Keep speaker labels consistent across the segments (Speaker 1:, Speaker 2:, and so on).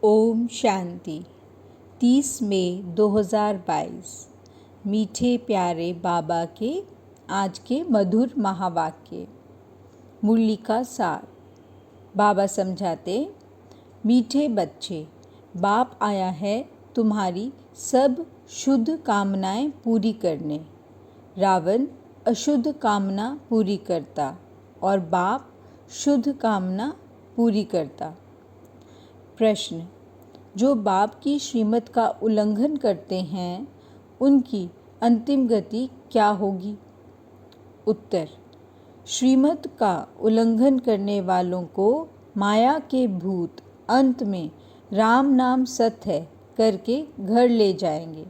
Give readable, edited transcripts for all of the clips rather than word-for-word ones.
Speaker 1: ओम शांति। 30 मई 2022। मीठे प्यारे बाबा के आज के मधुर महावाक्य। मुरली का सार। बाबा समझाते, मीठे बच्चे, बाप आया है तुम्हारी सब शुद्ध कामनाएं पूरी करने। रावण अशुद्ध कामना पूरी करता और बाप शुद्ध कामना पूरी करता। प्रश्न: जो बाप की श्रीमत का उल्लंघन करते हैं उनकी अंतिम गति क्या होगी? उत्तर: श्रीमत का उल्लंघन करने वालों को माया के भूत अंत में राम नाम सत्य है करके घर ले जाएंगे,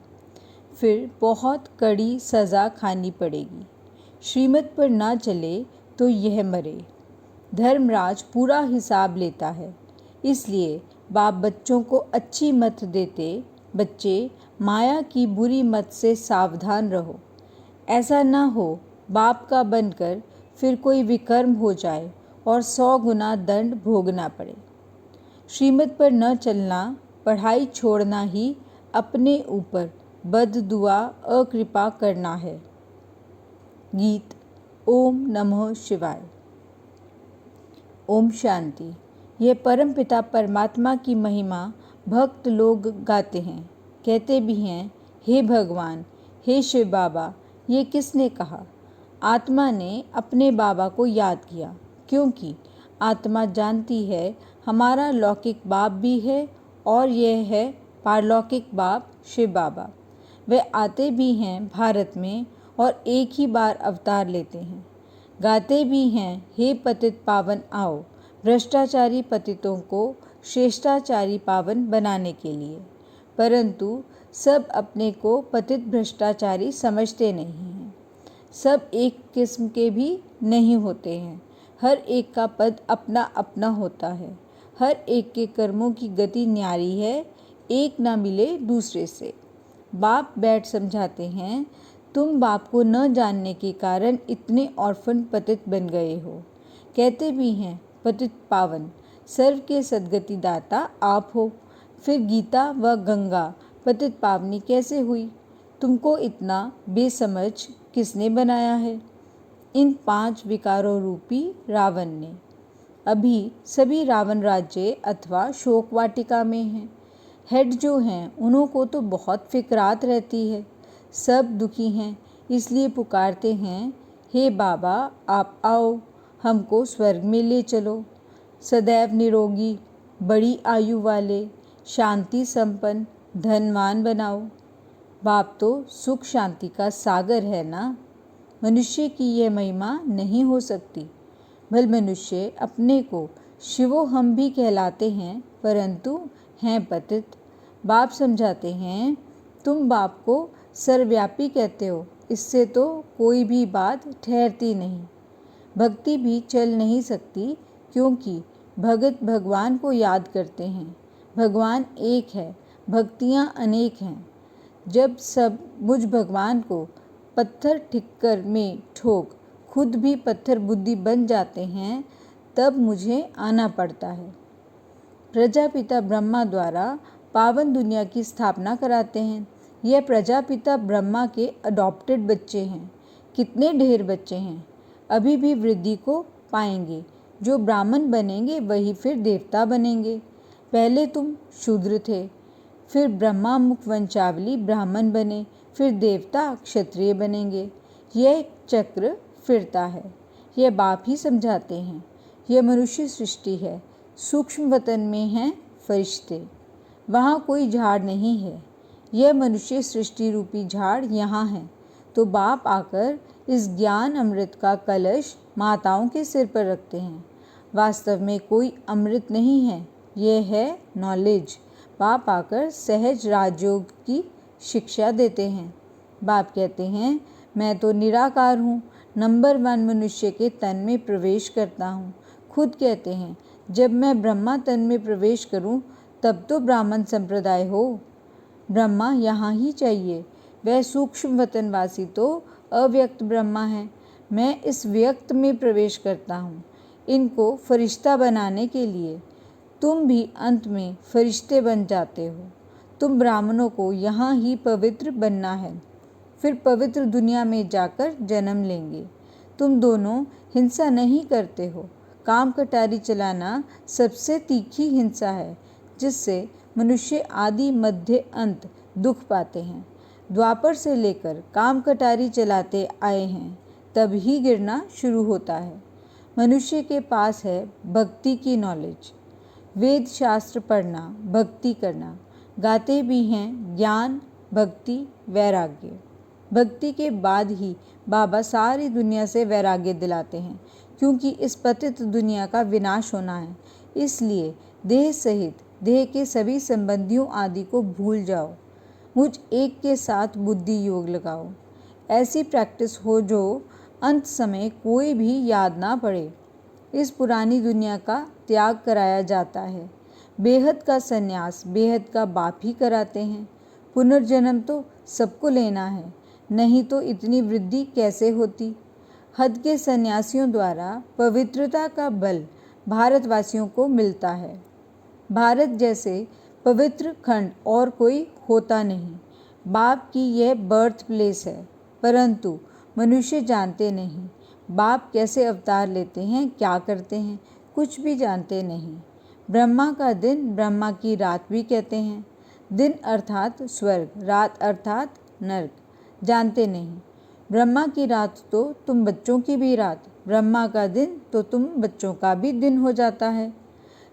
Speaker 1: फिर बहुत कड़ी सज़ा खानी पड़ेगी। श्रीमत पर ना चले तो यह मरे। धर्मराज पूरा हिसाब लेता है, इसलिए बाप बच्चों को अच्छी मत देते। बच्चे, माया की बुरी मत से सावधान रहो। ऐसा ना हो बाप का बनकर फिर कोई विकर्म हो जाए और 100 गुना दंड भोगना पड़े। श्रीमत पर न चलना, पढ़ाई छोड़ना ही अपने ऊपर बददुआ अकृपा करना है। गीत। ओम नमः शिवाय। ओम शांति। यह परम पिता परमात्मा की महिमा भक्त लोग गाते हैं, कहते भी हैं, हे भगवान, हे शिव बाबा। ये किसने कहा? आत्मा ने अपने बाबा को याद किया, क्योंकि आत्मा जानती है हमारा लौकिक बाप भी है और यह है पारलौकिक बाप शिव बाबा। वे आते भी हैं भारत में और एक ही बार अवतार लेते हैं। गाते भी हैं, हे पतित पावन आओ, भ्रष्टाचारी पतितों को श्रेष्ठाचारी पावन बनाने के लिए। परंतु सब अपने को पतित भ्रष्टाचारी समझते नहीं हैं। सब एक किस्म के भी नहीं होते हैं। हर एक का पद अपना अपना होता है। हर एक के कर्मों की गति न्यारी है, एक ना मिले दूसरे से। बाप बैठ समझाते हैं, तुम बाप को न जानने के कारण इतने ऑर्फन पतित बन गए हो। कहते भी हैं, पतित पावन सर्व के सद्गति दाता आप हो। फिर गीता व गंगा पतित पावनी कैसे हुई? तुमको इतना बेसमझ किसने बनाया है? इन 5 विकारों रूपी रावण ने। अभी सभी रावण राज्य अथवा शोक वाटिका में हैं। हेड जो हैं उन्हों को तो बहुत फिक्रात रहती है। सब दुखी हैं, इसलिए पुकारते हैं, हे बाबा आप आओ, हमको स्वर्ग में ले चलो। सदैव निरोगी, बड़ी आयु वाले, शांति संपन्न, धनवान बनाओ। बाप तो सुख शांति का सागर है ना। मनुष्य की यह महिमा नहीं हो सकती। भल मनुष्य अपने को शिवो हम भी कहलाते हैं, परंतु हैं पतित। बाप समझाते हैं, तुम बाप को सर्वव्यापी कहते हो, इससे तो कोई भी बात ठहरती नहीं। भक्ति भी चल नहीं सकती, क्योंकि भगत भगवान को याद करते हैं। भगवान एक है, भक्तियाँ अनेक हैं। जब सब मुझ भगवान को पत्थर ठिक्कर में ठोक खुद भी पत्थर बुद्धि बन जाते हैं, तब मुझे आना पड़ता है। प्रजापिता ब्रह्मा द्वारा पावन दुनिया की स्थापना कराते हैं। यह प्रजापिता ब्रह्मा के अडॉप्टेड बच्चे हैं। कितने ढेर बच्चे हैं, अभी भी वृद्धि को पाएंगे। जो ब्राह्मण बनेंगे वही फिर देवता बनेंगे। पहले तुम शूद्र थे, फिर ब्रह्मा मुख वंशावली ब्राह्मण बने, फिर देवता क्षत्रिय बनेंगे। यह चक्र फिरता है। यह बाप ही समझाते हैं। यह मनुष्य सृष्टि है। सूक्ष्म वतन में हैं फरिश्ते, वहाँ कोई झाड़ नहीं है। यह मनुष्य सृष्टि रूपी झाड़ यहाँ है। तो बाप आकर इस ज्ञान अमृत का कलश माताओं के सिर पर रखते हैं। वास्तव में कोई अमृत नहीं है, यह है नॉलेज। बाप आकर सहज राजयोग की शिक्षा देते हैं। बाप कहते हैं, मैं तो निराकार हूँ, नंबर 1 मनुष्य के तन में प्रवेश करता हूँ। खुद कहते हैं, जब मैं ब्रह्मा तन में प्रवेश करूँ तब तो ब्राह्मण संप्रदाय हो। ब्रह्मा यहाँ ही चाहिए। वह सूक्ष्म वतनवासी तो अव्यक्त ब्रह्मा है। मैं इस व्यक्त में प्रवेश करता हूँ, इनको फरिश्ता बनाने के लिए। तुम भी अंत में फरिश्ते बन जाते हो। तुम ब्राह्मणों को यहाँ ही पवित्र बनना है, फिर पवित्र दुनिया में जाकर जन्म लेंगे। तुम दोनों हिंसा नहीं करते हो। काम कटारी चलाना सबसे तीखी हिंसा है, जिससे मनुष्य आदि मध्य अंत दुख पाते हैं। द्वापर से लेकर काम कटारी चलाते आए हैं, तब ही गिरना शुरू होता है। मनुष्य के पास है भक्ति की नॉलेज, वेद शास्त्र पढ़ना, भक्ति करना, गाते भी हैं ज्ञान, भक्ति, वैराग्य। भक्ति के बाद ही बाबा सारी दुनिया से वैराग्य दिलाते हैं, क्योंकि इस पतित दुनिया का विनाश होना है। इसलिए देह सहित देह के सभी संबंधियों आदि को भूल जाओ, मुझ एक के साथ बुद्धि योग लगाओ। ऐसी प्रैक्टिस हो जो अंत समय कोई भी याद ना पड़े। इस पुरानी दुनिया का त्याग कराया जाता है। बेहद का संन्यास बेहद का बाप ही कराते हैं। पुनर्जन्म तो सबको लेना है, नहीं तो इतनी वृद्धि कैसे होती। हद के सन्यासियों द्वारा पवित्रता का बल भारतवासियों को मिलता है। भारत जैसे पवित्र खंड और कोई होता नहीं। बाप की यह बर्थ प्लेस है, परंतु मनुष्य जानते नहीं बाप कैसे अवतार लेते हैं, क्या करते हैं, कुछ भी जानते नहीं। ब्रह्मा का दिन ब्रह्मा की रात भी कहते हैं। दिन अर्थात स्वर्ग, रात अर्थात नरक, जानते नहीं। ब्रह्मा की रात तो तुम बच्चों की भी रात, ब्रह्मा का दिन तो तुम बच्चों का भी दिन हो जाता है।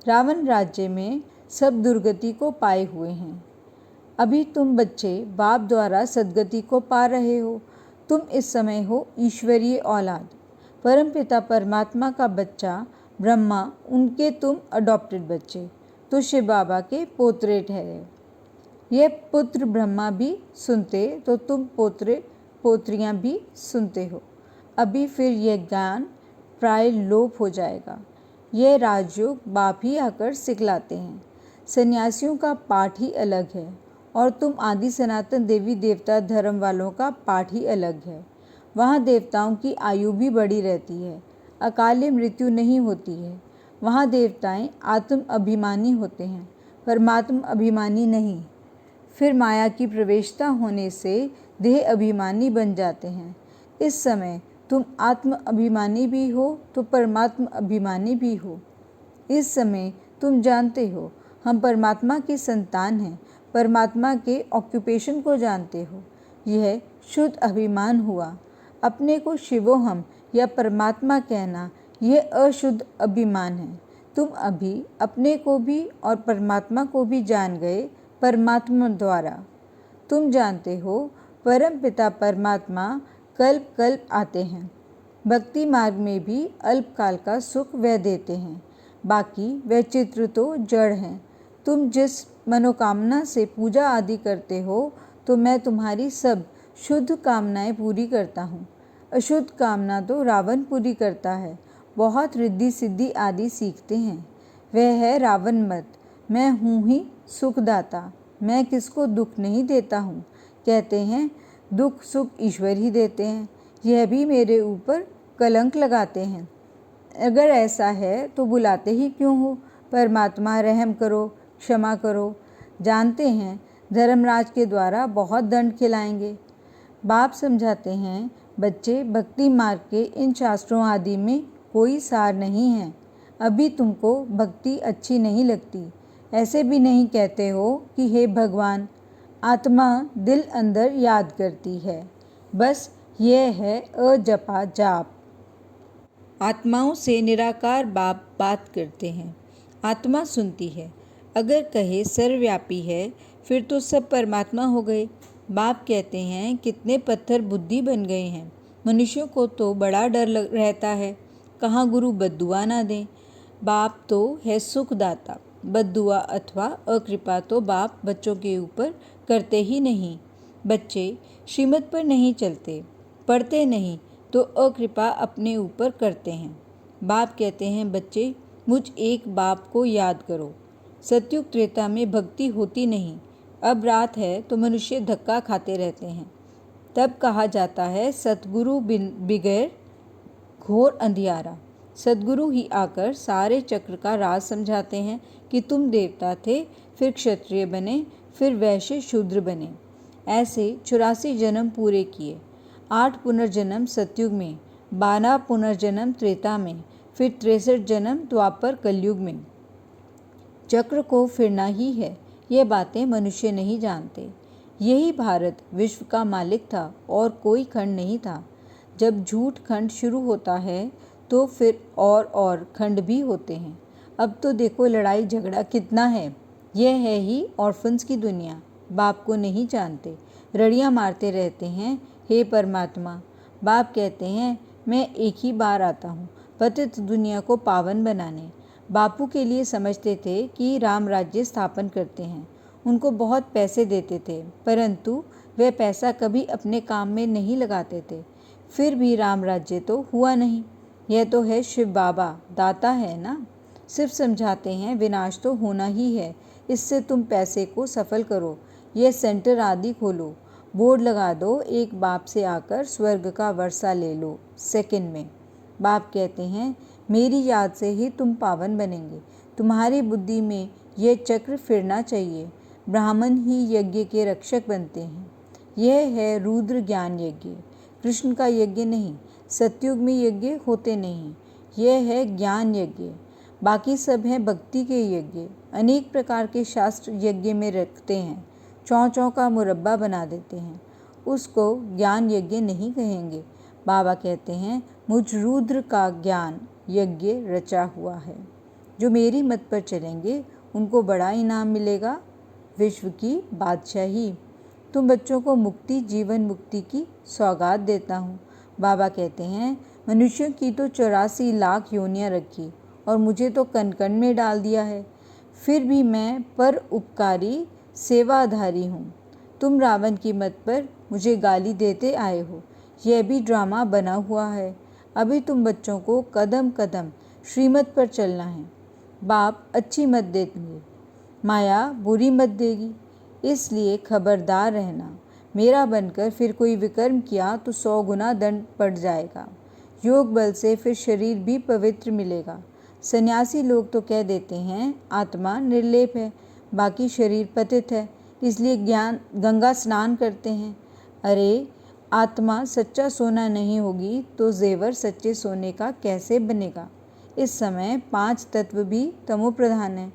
Speaker 1: रावण राज्य में सब दुर्गति को पाए हुए हैं। अभी तुम बच्चे बाप द्वारा सद्गति को पा रहे हो। तुम इस समय हो ईश्वरीय औलाद, परमपिता परमात्मा का बच्चा ब्रह्मा, उनके तुम अडॉप्टेड बच्चे, तो शिव बाबा के पोतरे ठहरे। यह पुत्र ब्रह्मा भी सुनते तो तुम पोतरे पोत्रियां भी सुनते हो। अभी फिर यह ज्ञान प्राय लोप हो जाएगा। यह राजयोग बाप ही आकर सिखलाते हैं। सन्यासियों का पाठ ही अलग है और तुम आदि सनातन देवी देवता धर्म वालों का पाठ ही अलग है। वहाँ देवताओं की आयु भी बड़ी रहती है, अकाले मृत्यु नहीं होती है। वहाँ देवताएं आत्म अभिमानी होते हैं, परमात्म अभिमानी नहीं। फिर माया की प्रवेशता होने से देह अभिमानी बन जाते हैं। इस समय तुम आत्म अभिमानी भी हो तो परमात्म अभिमानी भी हो। इस समय तुम जानते हो हम परमात्मा की संतान हैं, परमात्मा के ऑक्यूपेशन को जानते हो। यह शुद्ध अभिमान हुआ। अपने को शिवोहम या परमात्मा कहना यह अशुद्ध अभिमान है। तुम अभी अपने को भी और परमात्मा को भी जान गए परमात्मा द्वारा। तुम जानते हो परम पिता परमात्मा कल्प कल्प आते हैं। भक्ति मार्ग में भी अल्पकाल का सुख वह देते हैं, बाकी वह चित्र तो जड़ हैं। तुम जिस मनोकामना से पूजा आदि करते हो, तो मैं तुम्हारी सब शुद्ध कामनाएं पूरी करता हूँ। अशुद्ध कामना तो रावण पूरी करता है। बहुत रिद्धि सिद्धि आदि सीखते हैं। वह है रावण मत। मैं हूँ ही सुखदाता, मैं किसको दुख नहीं देता हूँ। कहते हैं दुख सुख ईश्वर ही देते हैं, यह भी मेरे ऊपर कलंक लगाते हैं। अगर ऐसा है तो बुलाते ही क्यों हो। परमात्मा रहम करो, क्षमा करो। जानते हैं धर्मराज के द्वारा बहुत दंड खिलाएंगे। बाप समझाते हैं बच्चे, भक्ति मार्ग के इन शास्त्रों आदि में कोई सार नहीं है। अभी तुमको भक्ति अच्छी नहीं लगती। ऐसे भी नहीं कहते हो कि हे भगवान। आत्मा दिल अंदर याद करती है, बस यह है अजपा जाप। आत्माओं से निराकार बाप बात करते हैं, आत्मा सुनती है। अगर कहे सर्वव्यापी है, फिर तो सब परमात्मा हो गए। बाप कहते हैं कितने पत्थर बुद्धि बन गए हैं। मनुष्यों को तो बड़ा डर रहता है, कहाँ गुरु बद्दुआ ना दें। बाप तो है सुखदाता। बद्दुआ अथवा अकृपा तो बाप बच्चों के ऊपर करते ही नहीं। बच्चे श्रीमत पर नहीं चलते, पढ़ते नहीं, तो अकृपा अपने ऊपर करते हैं। बाप कहते हैं बच्चे, मुझ एक बाप को याद करो। सतयुग त्रेता में भक्ति होती नहीं। अब रात है तो मनुष्य धक्का खाते रहते हैं। तब कहा जाता है सतगुरु बिगैर घोर अंधियारा। सदगुरु ही आकर सारे चक्र का राज समझाते हैं कि तुम देवता थे, फिर क्षत्रिय बने, फिर वैश्य शूद्र बने। ऐसे 84 जन्म पूरे किए। 8 पुनर्जन्म सतयुग में, 12 पुनर्जन्म त्रेता में, फिर 63 जन्म द्वापर कलयुग में। चक्र को फिरना ही है, ये बातें मनुष्य नहीं जानते। यही भारत विश्व का मालिक था और कोई खंड नहीं था। जब झूठ खंड शुरू होता है तो फिर और खंड भी होते हैं। अब तो देखो लड़ाई झगड़ा कितना है। यह है ही ऑर्फन्स की दुनिया। बाप को नहीं जानते, रड़ियाँ मारते रहते हैं, हे परमात्मा। बाप कहते हैं मैं एक ही बार आता हूँ पतित दुनिया को पावन बनाने। बापू के लिए समझते थे कि राम राज्य स्थापन करते हैं, उनको बहुत पैसे देते थे, परंतु वह पैसा कभी अपने काम में नहीं लगाते थे। फिर भी राम राज्य तो हुआ नहीं। यह तो है शिव बाबा, दाता है ना। सिर्फ समझाते हैं विनाश तो होना ही है, इससे तुम पैसे को सफल करो, यह सेंटर आदि खोलो, बोर्ड लगा दो, एक बाप से आकर स्वर्ग का वर्षा ले लो सेकंड में। बाप कहते हैं मेरी याद से ही तुम पावन बनेंगे। तुम्हारी बुद्धि में यह चक्र फिरना चाहिए। ब्राह्मण ही यज्ञ के रक्षक बनते हैं। यह है रुद्र ज्ञान यज्ञ, कृष्ण का यज्ञ नहीं। सतयुग में यज्ञ होते नहीं, यह है ज्ञान यज्ञ। बाकी सब हैं भक्ति के यज्ञ। अनेक प्रकार के शास्त्र यज्ञ में रखते हैं, चौं का मुरब्बा बना देते हैं, उसको ज्ञान यज्ञ नहीं कहेंगे। बाबा कहते हैं मुझ रुद्र का ज्ञान यज्ञ रचा हुआ है। जो मेरी मत पर चलेंगे उनको बड़ा इनाम मिलेगा, विश्व की बादशाही। तुम बच्चों को मुक्ति, जीवन मुक्ति की सौगात देता हूँ। बाबा कहते हैं मनुष्यों की तो 84 लाख योनियाँ रखी और मुझे तो कण में डाल दिया है। फिर भी मैं पर उपकारी सेवाधारी हूँ। तुम रावण की मत पर मुझे गाली देते आए हो, यह भी ड्रामा बना हुआ है। अभी तुम बच्चों को कदम कदम श्रीमत पर चलना है। बाप अच्छी मत देंगे, माया बुरी मत देगी, इसलिए खबरदार रहना। मेरा बनकर फिर कोई विकर्म किया तो 100 गुना दंड पड़ जाएगा। योग बल से फिर शरीर भी पवित्र मिलेगा। सन्यासी लोग तो कह देते हैं आत्मा निर्लेप है, बाकी शरीर पतित है, इसलिए गंगा स्नान करते हैं। अरे आत्मा सच्चा सोना नहीं होगी तो जेवर सच्चे सोने का कैसे बनेगा। इस समय 5 तत्व भी तमो प्रधान है।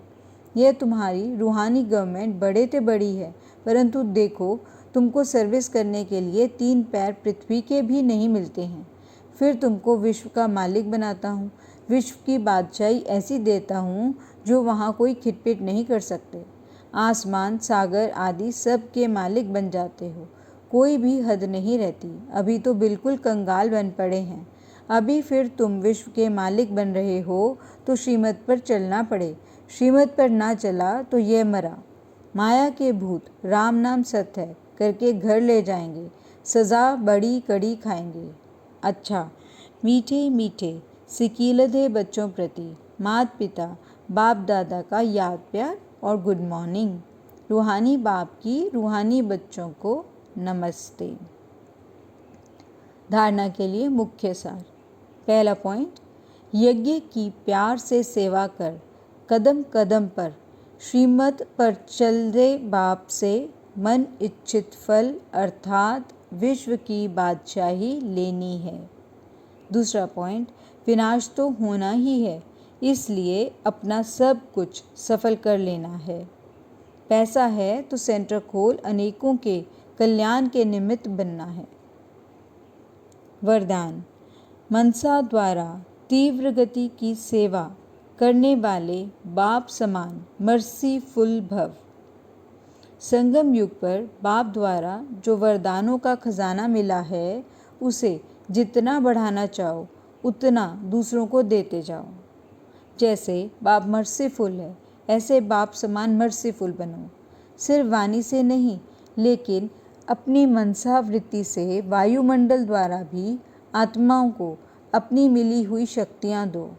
Speaker 1: यह तुम्हारी रूहानी गवर्नमेंट बड़े ते बड़ी है, परंतु देखो तुमको सर्विस करने के लिए 3 पैर पृथ्वी के भी नहीं मिलते हैं। फिर तुमको विश्व का मालिक बनाता हूँ, विश्व की बादशाही ऐसी देता हूँ जो वहाँ कोई खिटपिट नहीं कर सकते। आसमान, सागर आदि सब के मालिक बन जाते हो, कोई भी हद नहीं रहती। अभी तो बिल्कुल कंगाल बन पड़े हैं। अभी फिर तुम विश्व के मालिक बन रहे हो तो श्रीमत पर चलना पड़े। श्रीमत पर ना चला तो यह मरा। माया के भूत राम नाम सत्य है करके घर ले जाएंगे, सज़ा बड़ी कड़ी खाएंगे। अच्छा, मीठे मीठे सिकीलधे बच्चों प्रति माता पिता बाप दादा का याद प्यार और गुड मॉर्निंग। रूहानी बाप की रूहानी बच्चों को नमस्ते। धारणा के लिए मुख्य सार। पहला पॉइंट, यज्ञ की प्यार से सेवा कर, कदम कदम पर श्रीमत पर चल दे बाप से मन इच्छित फल अर्थात विश्व की बादशाही लेनी है। दूसरा पॉइंट, विनाश तो होना ही है, इसलिए अपना सब कुछ सफल कर लेना है। पैसा है तो सेंटर खोल अनेकों के कल्याण के निमित्त बनना है। वरदान, मनसा द्वारा तीव्र गति की सेवा करने वाले बाप समान मर्सीफुल भव। संगम युग पर बाप द्वारा जो वरदानों का खजाना मिला है उसे जितना बढ़ाना चाहो उतना दूसरों को देते जाओ। जैसे बाप मर्सीफुल है, ऐसे बाप समान मर्सीफुल बनो। सिर्फ वाणी से नहीं, लेकिन अपनी मनसा वृत्ति से वायुमंडल द्वारा भी आत्माओं को अपनी मिली हुई शक्तियाँ दो।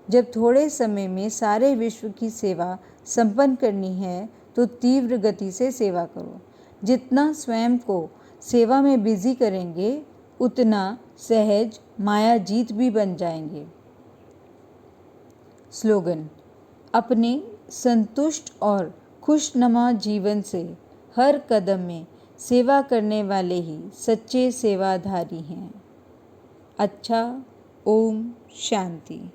Speaker 1: जब थोड़े समय में सारे विश्व की सेवा संपन्न करनी है तो तीव्र गति से सेवा करो। जितना स्वयं को सेवा में बिजी करेंगे उतना सहज माया जीत भी बन जाएंगे। स्लोगन, अपने संतुष्ट और खुशनुमा जीवन से हर कदम में सेवा करने वाले ही सच्चे सेवाधारी हैं। अच्छा, ओम शांति।